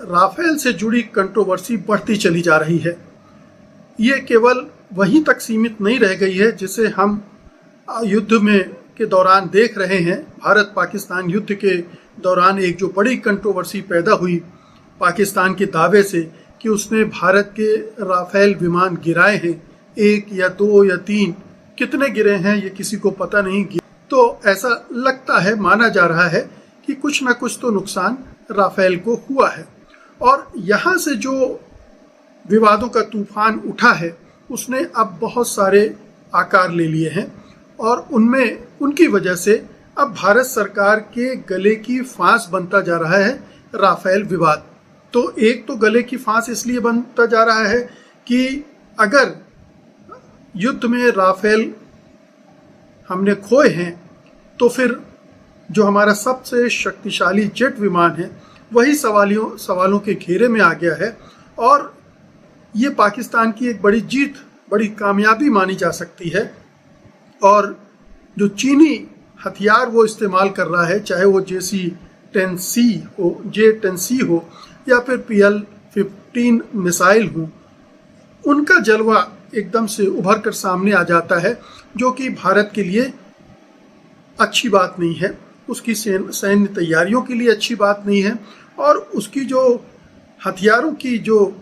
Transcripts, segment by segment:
Rafale से जुड़ी controversy बढ़ती चली जा रही है। ये केवल वहीं तक सीमित नहीं रह गई है जिसे हम युद्ध में के दौरान देख रहे हैं। भारत पाकिस्तान युद्ध के दौरान एक जो बड़ी कंट्रोवर्सी पैदा हुई पाकिस्तान के दावे से कि उसने भारत के राफेल विमान गिराए हैं, 1 या 2 या 3, कितने गिरे हैं ये किसी को पता नहीं। तो ऐसा लगता है, माना जा रहा है कि कुछ ना कुछ तो नुकसान राफेल को हुआ है। और यहाँ से जो विवादों का तूफान उठा है उसने अब बहुत सारे आकार ले लिए हैं और उनकी वजह से अब भारत सरकार के गले की फांस बनता जा रहा है राफेल विवाद। तो एक तो गले की फांस इसलिए बनता जा रहा है कि अगर युद्ध में राफेल हमने खोए हैं तो फिर जो हमारा सबसे शक्तिशाली जेट विमान है वही सवालों के घेरे में आ गया है और ये पाकिस्तान की एक बड़ी जीत, बड़ी कामयाबी मानी जा सकती है। और जो चीनी हथियार वो इस्तेमाल कर रहा है, चाहे वो J-10C हो या फिर PL-15 मिसाइल हो, उनका जलवा एकदम से उभर कर सामने आ जाता है, जो कि भारत के लिए अच्छी बात नहीं है, उसकी सैन्य तैयारियों के लिए अच्छी बात नहीं है और उसकी जो हथियारों की जो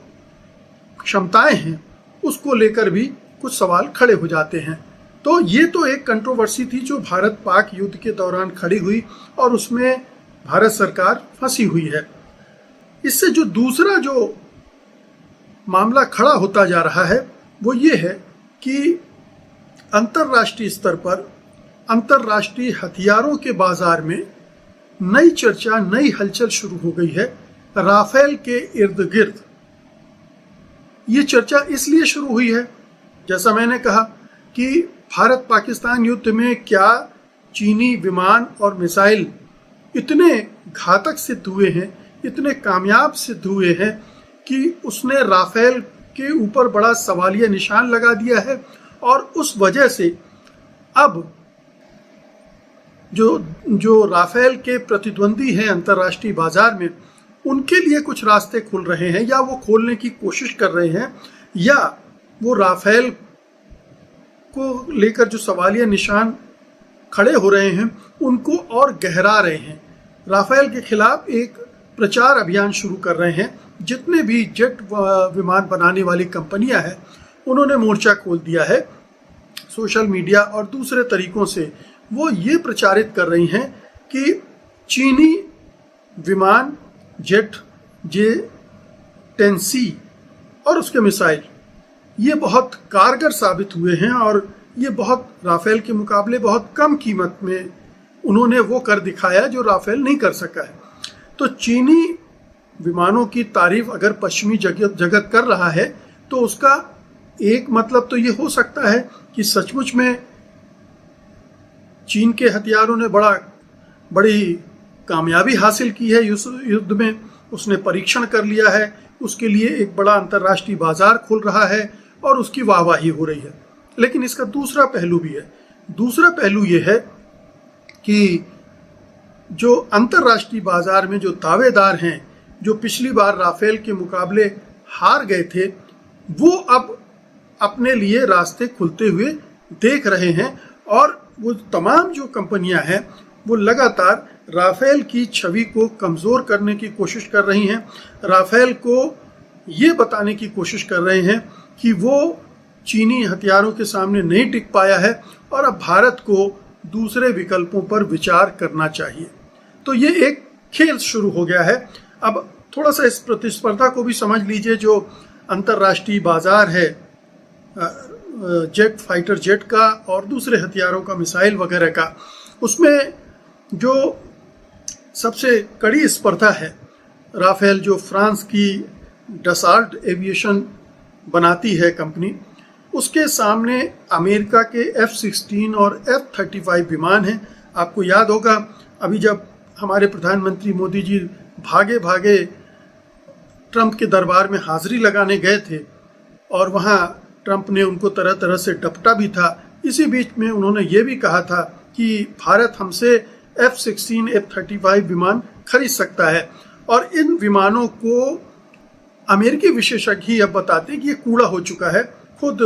क्षमताएं हैं उसको लेकर भी कुछ सवाल खड़े हो जाते हैं। तो ये तो एक कंट्रोवर्सी थी जो भारत पाक युद्ध के दौरान खड़ी हुई और उसमें भारत सरकार फंसी हुई है। इससे जो दूसरा जो मामला खड़ा होता जा रहा है वो ये है कि अंतर्राष्ट्रीय स्तर पर अंतर्राष्ट्रीय हथियारों के बाजार में नई चर्चा, नई हलचल शुरू हो गई है राफेल के इर्द गिर्द। ये चर्चा इसलिए शुरू हुई है, जैसा मैंने कहा, कि भारत पाकिस्तान युद्ध में क्या चीनी विमान और मिसाइल इतने घातक सिद्ध हुए हैं, इतने कामयाब सिद्ध हुए हैं कि उसने राफेल के ऊपर बड़ा सवालिया निशान लगा दिया है और उस वजह से अब जो राफेल के प्रतिद्वंदी हैं अंतर्राष्ट्रीय बाजार में, उनके लिए कुछ रास्ते खुल रहे हैं या वो खोलने की कोशिश कर रहे हैं या वो राफेल को लेकर जो सवालिया निशान खड़े हो रहे हैं उनको और गहरा रहे हैं। राफेल के खिलाफ एक प्रचार अभियान शुरू कर रहे हैं। जितने भी जेट विमान बनाने वाली कंपनियां हैं उन्होंने मोर्चा खोल दिया है। सोशल मीडिया और दूसरे तरीकों से वो ये प्रचारित कर रही हैं कि चीनी विमान, जेट J-10C और उसके मिसाइल ये बहुत कारगर साबित हुए हैं और ये बहुत राफेल के मुकाबले बहुत कम कीमत में उन्होंने वो कर दिखाया जो राफेल नहीं कर सका है। तो चीनी विमानों की तारीफ अगर पश्चिमी जगत कर रहा है तो उसका एक मतलब तो ये हो सकता है कि सचमुच में चीन के हथियारों ने बड़ी कामयाबी हासिल की है युद्ध में, उसने परीक्षण कर लिया है, उसके लिए एक बड़ा अंतर्राष्ट्रीय बाजार खुल रहा है और उसकी वाहवाही हो रही है। लेकिन इसका दूसरा पहलू भी है। दूसरा पहलू ये है कि जो अंतर्राष्ट्रीय बाजार में जो दावेदार हैं, जो पिछली बार राफेल के मुकाबले हार गए थे, वो अब अपने लिए रास्ते खुलते हुए देख रहे हैं और वो तमाम जो कंपनियां हैं वो लगातार राफेल की छवि को कमज़ोर करने की कोशिश कर रही हैं। राफेल को ये बताने की कोशिश कर रहे हैं कि वो चीनी हथियारों के सामने नहीं टिक पाया है और अब भारत को दूसरे विकल्पों पर विचार करना चाहिए। तो ये एक खेल शुरू हो गया है। अब थोड़ा सा इस प्रतिस्पर्धा को भी समझ लीजिए। जो अंतर्राष्ट्रीय बाजार है फाइटर जेट का और दूसरे हथियारों का, मिसाइल वगैरह का, उसमें जो सबसे कड़ी स्पर्धा है राफेल, जो फ्रांस की डसाल्ट एविएशन बनाती है कंपनी, उसके सामने अमेरिका के F-16 और F-35 विमान हैं। आपको याद होगा अभी जब हमारे प्रधानमंत्री मोदी जी भागे भागे ट्रंप के दरबार में हाजिरी लगाने गए थे और वहाँ ट्रंप ने उनको तरह तरह से डपटा भी था। इसी बीच में उन्होंने ये भी कहा था कि भारत हमसे F-16, F-35 विमान खरीद सकता है और इन विमानों को अमेरिकी विशेषज्ञ ही अब बताते हैं कि ये कूड़ा हो चुका है। खुद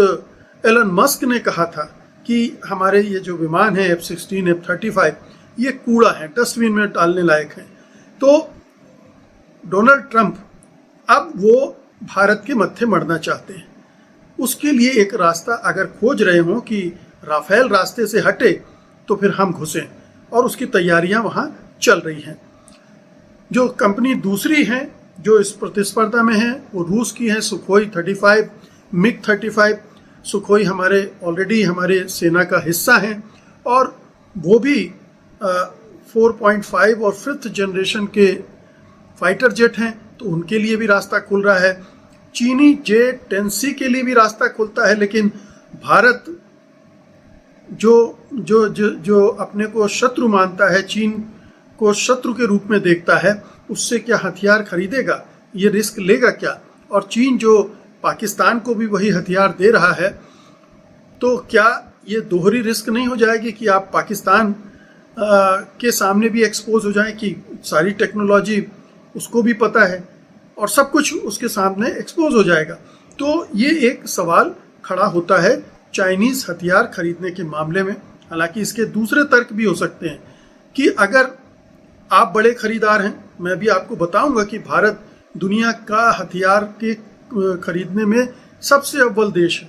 एलन मस्क ने कहा था कि हमारे ये जो विमान है F-16, F-35 ये कूड़ा है, डस्टबिन में डालने लायक है। तो डोनाल्ड ट्रंप अब वो भारत के मत्थे मरना चाहते हैं। उसके लिए एक रास्ता अगर खोज रहे हों कि राफेल रास्ते से हटे तो फिर हम घुसें, और उसकी तैयारियां वहां चल रही हैं। जो कंपनी दूसरी हैं जो इस प्रतिस्पर्धा में है वो रूस की है, सुखोई 35, मिग 35। सुखोई ऑलरेडी हमारे सेना का हिस्सा हैं और वो भी 4.5 और 5th जनरेशन के फाइटर जेट हैं, तो उनके लिए भी रास्ता खुल रहा है। चीनी J-10C के लिए भी रास्ता खुलता है, लेकिन भारत जो अपने को शत्रु मानता है, चीन को शत्रु के रूप में देखता है, उससे क्या हथियार खरीदेगा, ये रिस्क लेगा क्या? और चीन जो पाकिस्तान को भी वही हथियार दे रहा है, तो क्या ये दोहरी रिस्क नहीं हो जाएगी कि आप पाकिस्तान के सामने भी एक्सपोज हो जाएं कि सारी टेक्नोलॉजी उसको भी पता है और सब कुछ उसके सामने एक्सपोज हो जाएगा? तो ये एक सवाल खड़ा होता है चाइनीज़ हथियार खरीदने के मामले में। हालांकि इसके दूसरे तर्क भी हो सकते हैं कि अगर आप बड़े खरीदार हैं, मैं भी आपको बताऊंगा कि भारत दुनिया का हथियार के खरीदने में सबसे अव्वल देश है,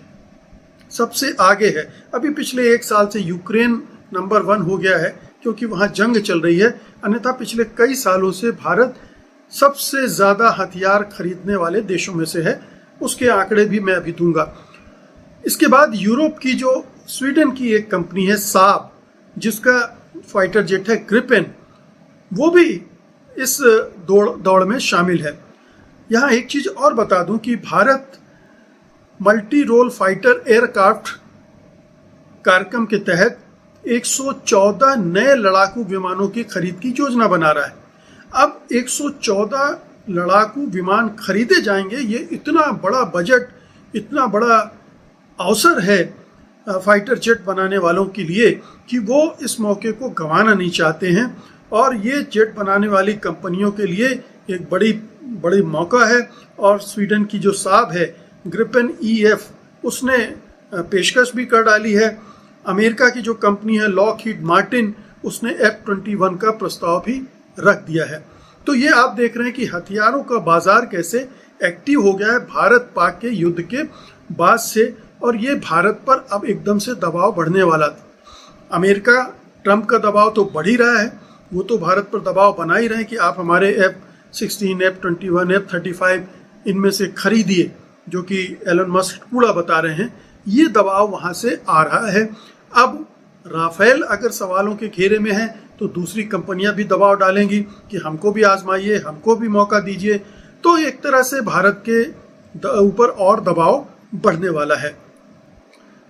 सबसे आगे है। अभी पिछले 1 साल से यूक्रेन नंबर 1 हो गया है क्योंकि वहाँ जंग चल रही है, अन्यथा पिछले कई सालों से भारत सबसे ज़्यादा हथियार खरीदने वाले देशों में से है। उसके आंकड़े भी मैं अभी दूंगा। इसके बाद यूरोप की जो स्वीडन की एक कंपनी है साब, जिसका फाइटर जेट है ग्रिपेन, वो भी इस दौड़ में शामिल है। यहाँ एक चीज़ और बता दूं कि Bharat multi role fighter aircraft कार्यक्रम के तहत 114 नए लड़ाकू विमानों की खरीद की योजना बना रहा है। अब 114 लड़ाकू विमान खरीदे जाएंगे, ये इतना बड़ा बजट, इतना बड़ा अवसर है फाइटर जेट बनाने वालों के लिए कि वो इस मौके को गंवाना नहीं चाहते हैं। और ये जेट बनाने वाली कंपनियों के लिए एक बड़ी मौका है। और स्वीडन की जो साब है ग्रिपेन EF, उसने पेशकश भी कर डाली है। अमेरिका की जो कंपनी है लॉकहीड मार्टिन, उसने F-21 का प्रस्ताव भी रख दिया है। तो ये आप देख रहे हैं कि हथियारों का बाजार कैसे एक्टिव हो गया है भारत पाक के युद्ध के बाद से, और ये भारत पर अब एकदम से दबाव बढ़ने वाला था। अमेरिका ट्रंप का दबाव तो बढ़ ही रहा है, वो तो भारत पर दबाव बना ही रहे हैं कि आप हमारे F-16, F-21, F-35 इनमें से खरीदिए, जो कि एलन मस्क कूड़ा बता रहे हैं। ये दबाव वहाँ से आ रहा है। अब राफेल अगर सवालों के घेरे में है तो दूसरी कंपनियां भी दबाव डालेंगी कि हमको भी आजमाइए, हमको भी मौका दीजिए। तो एक तरह से भारत के ऊपर और दबाव बढ़ने वाला है।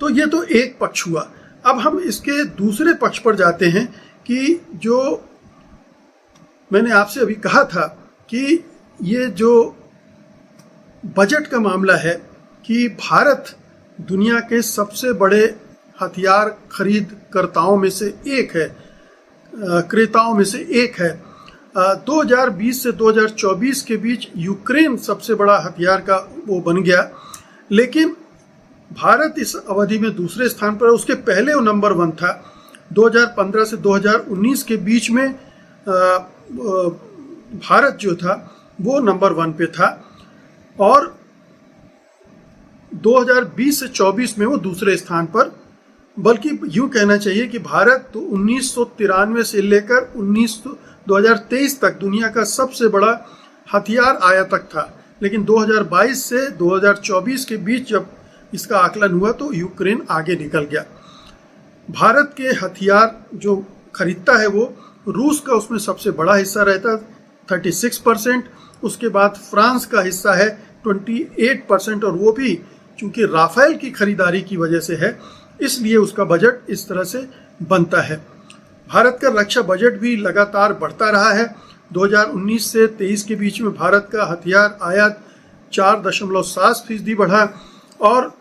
तो ये तो एक पक्ष हुआ। अब हम इसके दूसरे पक्ष पर जाते हैं कि जो मैंने आपसे अभी कहा था कि ये जो बजट का मामला है कि भारत दुनिया के सबसे बड़े हथियार खरीदकर्ताओं में से एक है, क्रेताओं में से एक है। 2020 से 2024 के बीच यूक्रेन सबसे बड़ा हथियार का वो बन गया, लेकिन भारत इस अवधि में दूसरे स्थान पर। उसके पहले वो नंबर 1 था। 2015 से 2019 के बीच में भारत जो था वो नंबर 1 पे था, और 2020 से 24 में वो दूसरे स्थान पर। बल्कि यूँ कहना चाहिए कि भारत तो 1993 से लेकर 2023 तक दुनिया का सबसे बड़ा हथियार आयातक था, लेकिन 2022 से 2024 के बीच जब इसका आकलन हुआ तो यूक्रेन आगे निकल गया। भारत के हथियार जो खरीदता है वो रूस का उसमें सबसे बड़ा हिस्सा रहता है 36%, उसके बाद फ्रांस का हिस्सा है 28%, और वो भी चूंकि राफेल की खरीदारी की वजह से है, इसलिए उसका बजट इस तरह से बनता है। भारत का रक्षा बजट भी लगातार बढ़ता रहा है। 2019 से 23 के बीच में भारत का हथियार आयात 4.7% बढ़ा, और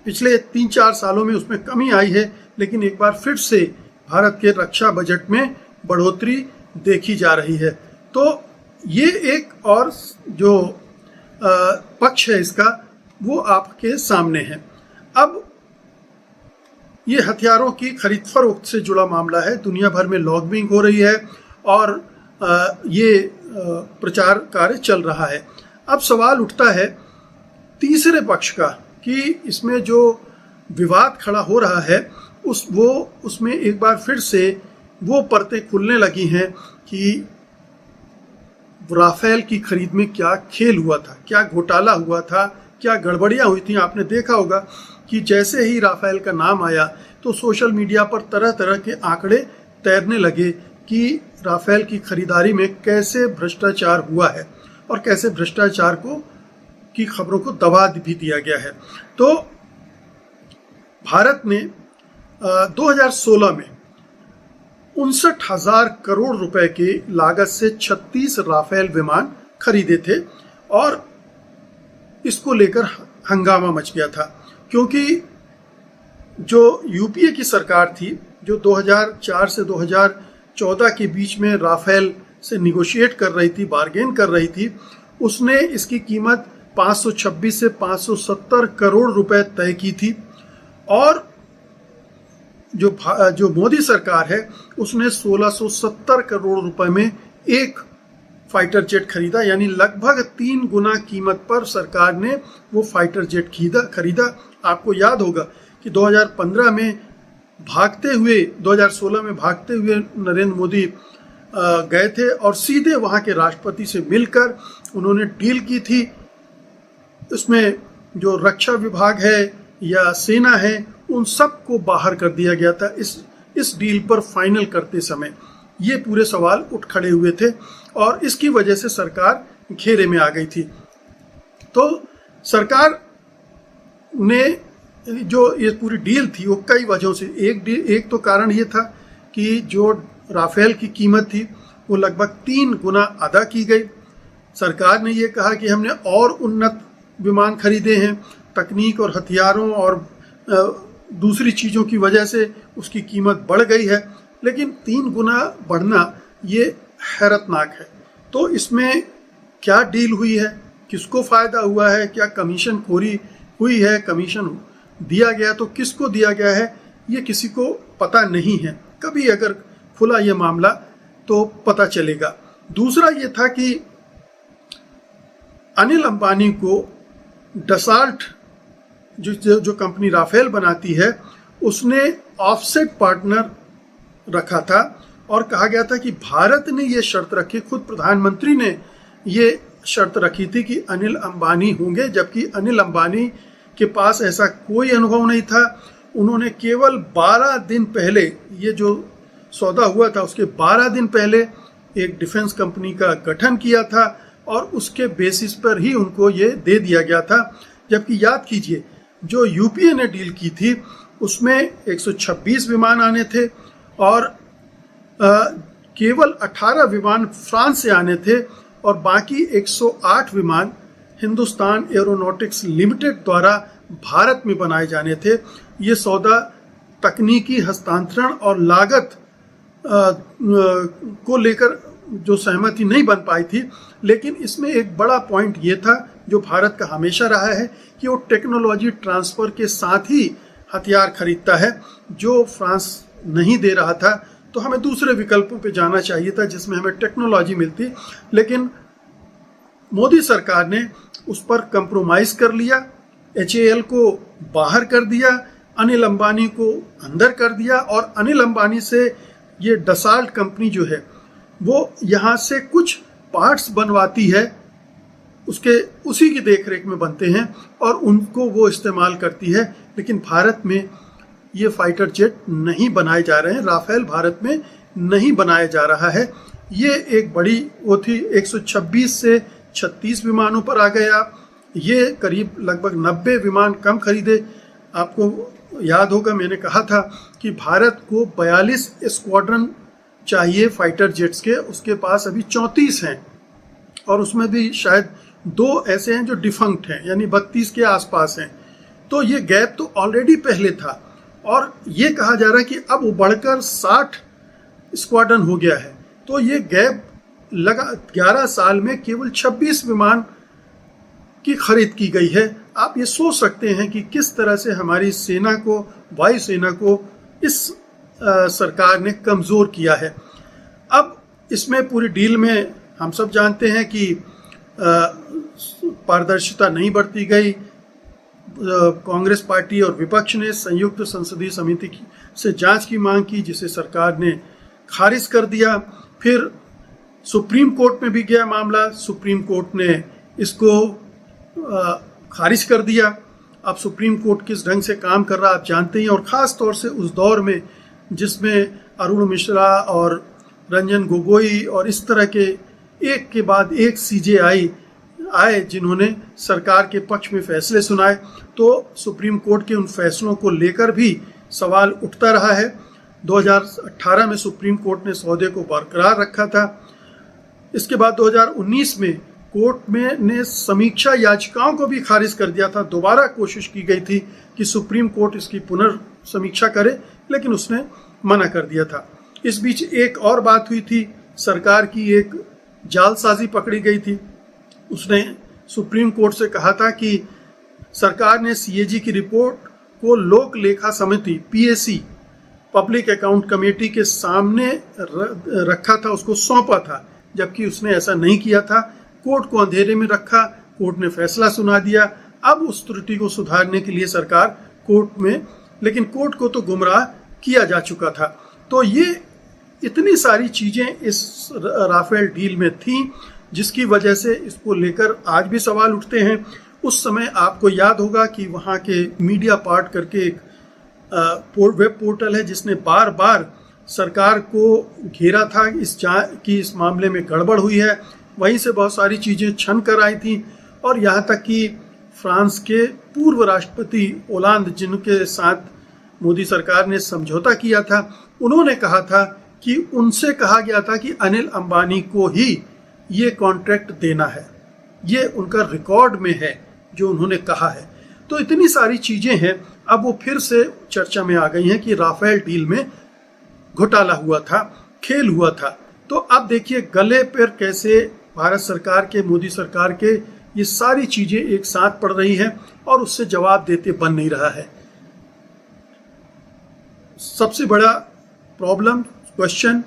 पिछले 3-4 सालों में उसमें कमी आई है, लेकिन एक बार फिर से भारत के रक्षा बजट में बढ़ोतरी देखी जा रही है। तो ये एक और जो पक्ष है इसका, वो आपके सामने है। अब ये हथियारों की खरीद फरोख्त से जुड़ा मामला है। दुनिया भर में लॉबिंग हो रही है और ये प्रचार कार्य चल रहा है। अब सवाल उठता है तीसरे पक्ष का कि इसमें जो विवाद खड़ा हो रहा है उसमें एक बार फिर से वो परतें खुलने लगी हैं कि राफेल की खरीद में क्या खेल हुआ था, क्या घोटाला हुआ था, क्या गड़बड़ियां हुई थी। आपने देखा होगा कि जैसे ही राफेल का नाम आया तो सोशल मीडिया पर तरह तरह के आंकड़े तैरने लगे कि राफेल की खरीदारी में कैसे भ्रष्टाचार हुआ है और कैसे भ्रष्टाचार की खबरों को दबा भी दिया गया है। तो भारत ने 2016 में 59,000 करोड़ रुपए की लागत से 36 राफेल विमान खरीदे थे और इसको लेकर हंगामा मच गया था, क्योंकि जो यूपीए की सरकार थी, जो 2004 से 2014 के बीच में राफेल से निगोशिएट कर रही थी, बार्गेन कर रही थी, उसने इसकी कीमत 526 से 570 करोड़ रुपए तय की थी। और जो मोदी सरकार है उसने 1670 करोड़ रुपए में एक फाइटर जेट खरीदा, यानी लगभग 3 गुना कीमत पर सरकार ने वो फाइटर जेट खरीदा। आपको याद होगा कि 2016 में भागते हुए नरेंद्र मोदी गए थे और सीधे वहां के राष्ट्रपति से मिलकर उन्होंने डील की थी। इसमें जो रक्षा विभाग है या सेना है उन सबको बाहर कर दिया गया था इस डील पर फाइनल करते समय। ये पूरे सवाल उठ खड़े हुए थे और इसकी वजह से सरकार घेरे में आ गई थी। तो सरकार ने जो ये पूरी डील थी वो कई वजहों से, एक तो कारण ये था कि जो राफेल की कीमत थी वो लगभग 3 गुना अदा की गई। सरकार ने ये कहा कि हमने और उन्नत विमान खरीदे हैं, तकनीक और हथियारों और दूसरी चीज़ों की वजह से उसकी कीमत बढ़ गई है, लेकिन 3 गुना बढ़ना ये हैरतनाक है। तो इसमें क्या डील हुई है, किसको फ़ायदा हुआ है, क्या कमीशन खोरी हुई है, कमीशन दिया गया तो किसको दिया गया है, ये किसी को पता नहीं है। कभी अगर खुला ये मामला तो पता चलेगा। दूसरा ये था कि अनिल अंबानी को डसाल्ट जो कंपनी राफेल बनाती है उसने ऑफसेट पार्टनर रखा था और कहा गया था कि भारत ने ये शर्त रखी, खुद प्रधानमंत्री ने ये शर्त रखी थी कि अनिल अंबानी होंगे, जबकि अनिल अंबानी के पास ऐसा कोई अनुभव नहीं था। उन्होंने केवल 12 दिन पहले, ये जो सौदा हुआ था उसके 12 दिन पहले एक डिफेंस कंपनी का गठन किया था और उसके बेसिस पर ही उनको ये दे दिया गया था। जबकि याद कीजिए जो यूपीए ने डील की थी उसमें 126 विमान आने थे और केवल 18 विमान फ्रांस से आने थे और बाकी 108 विमान हिंदुस्तान एरोनॉटिक्स लिमिटेड द्वारा भारत में बनाए जाने थे। ये सौदा तकनीकी हस्तांतरण और लागत को लेकर जो सहमति नहीं बन पाई थी, लेकिन इसमें एक बड़ा पॉइंट ये था जो भारत का हमेशा रहा है कि वो टेक्नोलॉजी ट्रांसफ़र के साथ ही हथियार खरीदता है, जो फ्रांस नहीं दे रहा था। तो हमें दूसरे विकल्पों पे जाना चाहिए था जिसमें हमें टेक्नोलॉजी मिलती, लेकिन मोदी सरकार ने उस पर कंप्रोमाइज़ कर लिया, HAL को बाहर कर दिया, अनिल अंबानी को अंदर कर दिया और अनिल अंबानी से ये डसाल्ट कंपनी जो है वो यहाँ से कुछ पार्ट्स बनवाती है, उसी की देखरेख में बनते हैं और उनको वो इस्तेमाल करती है। लेकिन भारत में ये फाइटर जेट नहीं बनाए जा रहे हैं, राफेल भारत में नहीं बनाया जा रहा है। ये एक बड़ी वो थी, 126 से 36 विमानों पर आ गया। ये करीब लगभग 90 विमान कम खरीदे। आपको याद होगा मैंने कहा था कि भारत को 42 स्क्वाड्रन चाहिए फाइटर जेट्स के, उसके पास अभी 34 हैं और उसमें भी शायद 2 ऐसे हैं जो डिफंक्ट हैं, यानी 32 के आसपास हैं। तो ये गैप तो ऑलरेडी पहले था और ये कहा जा रहा है कि अब वो बढ़कर 60 स्क्वाड्रन हो गया है। तो ये गैप लगा 11 साल में केवल 26 विमान की खरीद की गई है। आप ये सोच सकते हैं कि किस तरह से हमारी सेना को, वायुसेना को इस सरकार ने कमज़ोर किया है। अब इसमें पूरी डील में हम सब जानते हैं कि पारदर्शिता नहीं बरती गई। कांग्रेस पार्टी और विपक्ष ने संयुक्त संसदीय समिति से जांच की मांग की, जिसे सरकार ने खारिज कर दिया। फिर सुप्रीम कोर्ट में भी गया मामला, सुप्रीम कोर्ट ने इसको खारिज कर दिया। अब सुप्रीम कोर्ट किस ढंग से काम कर रहा आप जानते हैं, और ख़ास तौर से उस दौर में जिसमें अरुण मिश्रा और रंजन गोगोई और इस तरह के एक के बाद एक सीजेआई आए जिन्होंने सरकार के पक्ष में फैसले सुनाए, तो सुप्रीम कोर्ट के उन फैसलों को लेकर भी सवाल उठता रहा है। 2018 में सुप्रीम कोर्ट ने सौदे को बरकरार रखा था। इसके बाद 2019 में कोर्ट में ने समीक्षा याचिकाओं को भी खारिज कर दिया था। दोबारा कोशिश की गई थी कि सुप्रीम कोर्ट इसकी पुनर्समीक्षा करे, लेकिन उसने मना कर दिया था। इस बीच एक और बात हुई थी, सरकार की एक जालसाजी पकड़ी गई थी। उसने सुप्रीम कोर्ट से कहा था कि सरकार ने सीएजी की रिपोर्ट को लोक लेखा समिति पीएसी, पब्लिक अकाउंट कमेटी के सामने रखा था, उसको सौंपा था, जबकि उसने ऐसा नहीं किया था। कोर्ट को अंधेरे में रखा, कोर्ट ने फैसला सुना दिया। अब उस त्रुटि को सुधारने के लिए सरकार कोर्ट में, लेकिन कोर्ट को तो गुमराह किया जा चुका था। तो ये इतनी सारी चीजें इस राफेल डील में थी, जिसकी वजह से इसको लेकर आज भी सवाल उठते हैं। उस समय आपको याद होगा कि वहाँ के मीडिया पार्ट करके एक वेब पोर्टल है जिसने बार बार सरकार को घेरा था इस मामले में गड़बड़ हुई है। वहीं से बहुत सारी चीज़ें छन कर आई थी, और यहाँ तक कि फ्रांस के पूर्व राष्ट्रपति ओलांद, जिनके साथ मोदी सरकार ने समझौता किया था, उन्होंने कहा था कि उनसे कहा गया था कि अनिल अंबानी को ही ये कॉन्ट्रैक्ट देना है। ये उनका रिकॉर्ड में है जो उन्होंने कहा है। तो इतनी सारी चीज़ें हैं, अब वो फिर से चर्चा में आ गई हैं कि राफेल डील में घोटाला हुआ था, खेल हुआ था। तो अब देखिए गले पर कैसे भारत सरकार के, मोदी सरकार के ये सारी चीज़ें एक साथ पड़ रही हैं और उससे जवाब देते बन नहीं रहा है। सबसे बड़ा प्रॉब्लम, क्वेश्चन,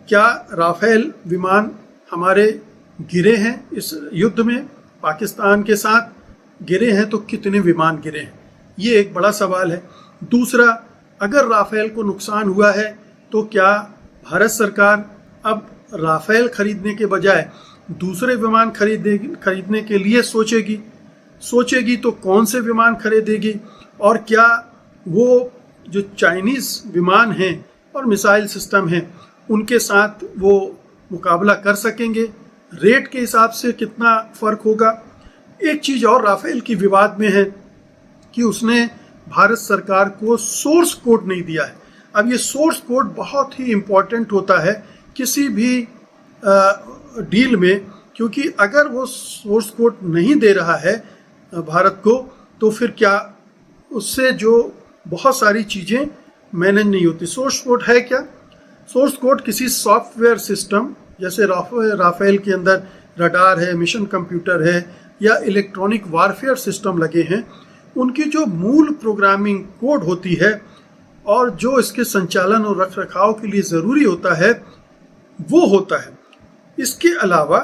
क्या राफेल विमान हमारे गिरे हैं इस युद्ध में, पाकिस्तान के साथ गिरे हैं तो कितने विमान गिरे हैं, ये एक बड़ा सवाल है। दूसरा, अगर राफेल को नुकसान हुआ है तो क्या भारत सरकार अब राफेल खरीदने के बजाय दूसरे विमान खरीदने के लिए सोचेगी तो कौन से विमान खरीदेगी, और क्या वो जो चाइनीज़ विमान हैं और मिसाइल सिस्टम हैं उनके साथ वो मुकाबला कर सकेंगे, रेट के हिसाब से कितना फ़र्क होगा। एक चीज़ और राफेल की विवाद में है कि उसने भारत सरकार को सोर्स कोड नहीं दिया है। अब ये सोर्स कोड बहुत ही इम्पोर्टेंट होता है किसी भी डील में, क्योंकि अगर वो सोर्स कोड नहीं दे रहा है भारत को, तो फिर क्या उससे जो बहुत सारी चीज़ें मैनेज नहीं होती। सोर्स कोड है क्या? सोर्स कोड किसी सॉफ्टवेयर सिस्टम, जैसे राफेल के अंदर रडार है, मिशन कंप्यूटर है या इलेक्ट्रॉनिक वारफेयर सिस्टम लगे हैं, उनकी जो मूल प्रोग्रामिंग कोड होती है और जो इसके संचालन और रखरखाव के लिए ज़रूरी होता है वो होता है। इसके अलावा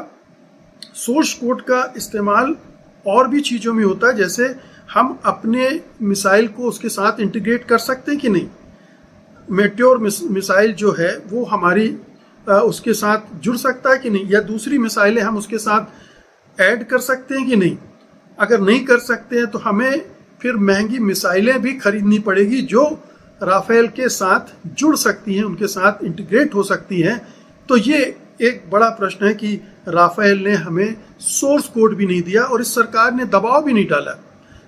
सोर्स कोड का इस्तेमाल और भी चीज़ों में होता है, जैसे हम अपने मिसाइल को उसके साथ इंटीग्रेट कर सकते हैं कि नहीं। मेट्योर मिसाइल जो है वो हमारी उसके साथ जुड़ सकता है कि नहीं, या दूसरी मिसाइलें हम उसके साथ ऐड कर सकते हैं कि नहीं। अगर नहीं कर सकते हैं तो हमें फिर महंगी मिसाइलें भी खरीदनी पड़ेगी जो राफेल के साथ जुड़ सकती हैं, उनके साथ इंटीग्रेट हो सकती हैं। तो ये एक बड़ा प्रश्न है कि राफेल ने हमें सोर्स कोड भी नहीं दिया और इस सरकार ने दबाव भी नहीं डाला।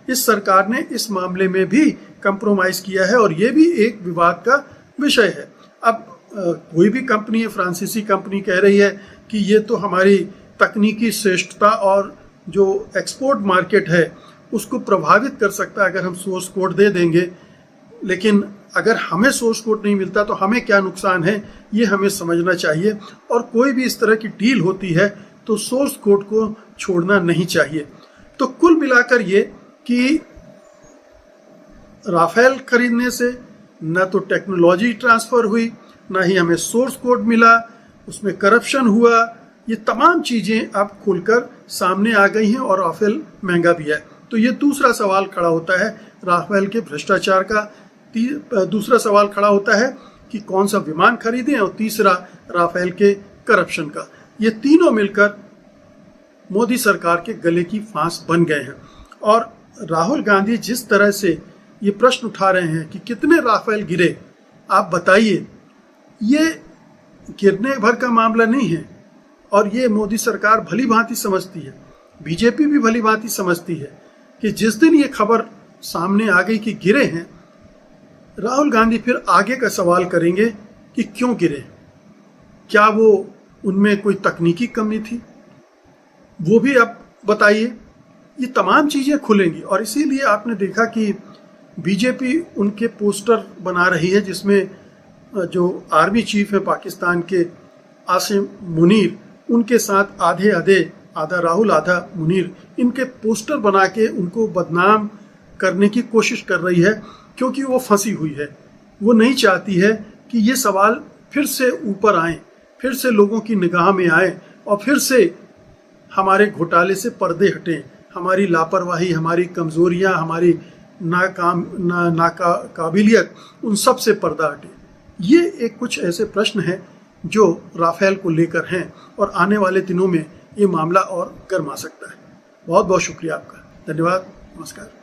इस सरकार ने इस मामले में भी कंप्रोमाइज किया है और ये भी एक विवाद का विषय है। अब कोई भी कंपनी है, फ्रांसीसी कंपनी कह रही है कि ये तो हमारी तकनीकी श्रेष्ठता और जो एक्सपोर्ट मार्केट है उसको प्रभावित कर सकता है अगर हम सोर्स कोड दे देंगे। लेकिन अगर हमें सोर्स कोड नहीं मिलता तो हमें क्या नुकसान है, ये हमें समझना चाहिए। और कोई भी इस तरह की डील होती है तो सोर्स कोड को छोड़ना नहीं चाहिए। तो कुल मिलाकर ये कि राफेल खरीदने से न तो टेक्नोलॉजी ट्रांसफ़र हुई, ना ही हमें सोर्स कोड मिला, उसमें करप्शन हुआ, ये तमाम चीज़ें अब खुलकर सामने आ गई हैं और राफेल महंगा भी है। तो ये दूसरा सवाल खड़ा होता है राफेल के भ्रष्टाचार का, दूसरा सवाल खड़ा होता है कि कौन सा विमान खरीदें, और तीसरा राफेल के करप्शन का। ये तीनों मिलकर मोदी सरकार के गले की फांस बन गए हैं। और राहुल गांधी जिस तरह से ये प्रश्न उठा रहे हैं कि कितने राफेल गिरे, आप बताइए, ये गिरने भर का मामला नहीं है। और ये मोदी सरकार भली भांति समझती है, बीजेपी भी भली भांति समझती है कि जिस दिन ये खबर सामने आ गई कि गिरे हैं, राहुल गांधी फिर आगे का सवाल करेंगे कि क्यों गिरे, क्या वो उनमें कोई तकनीकी कमी थी, वो भी आप बताइए। ये तमाम चीज़ें खुलेंगी। और इसीलिए आपने देखा कि बीजेपी उनके पोस्टर बना रही है, जिसमें जो आर्मी चीफ है पाकिस्तान के आसिम मुनीर, उनके साथ आधे आधे, आधा राहुल आधा मुनीर, इनके पोस्टर बना के उनको बदनाम करने की कोशिश कर रही है, क्योंकि वो फंसी हुई है। वो नहीं चाहती है कि ये सवाल फिर से ऊपर आए, फिर से लोगों की निगाह में आए और फिर से हमारे घोटाले से पर्दे हटें, हमारी लापरवाही, हमारी कमज़ोरियाँ, हमारी नाकाबिलियत, उन सब से पर्दा हटे। ये एक कुछ ऐसे प्रश्न हैं जो राफेल को लेकर हैं और आने वाले दिनों में ये मामला और गर्मा सकता है। बहुत बहुत शुक्रिया आपका, धन्यवाद, नमस्कार।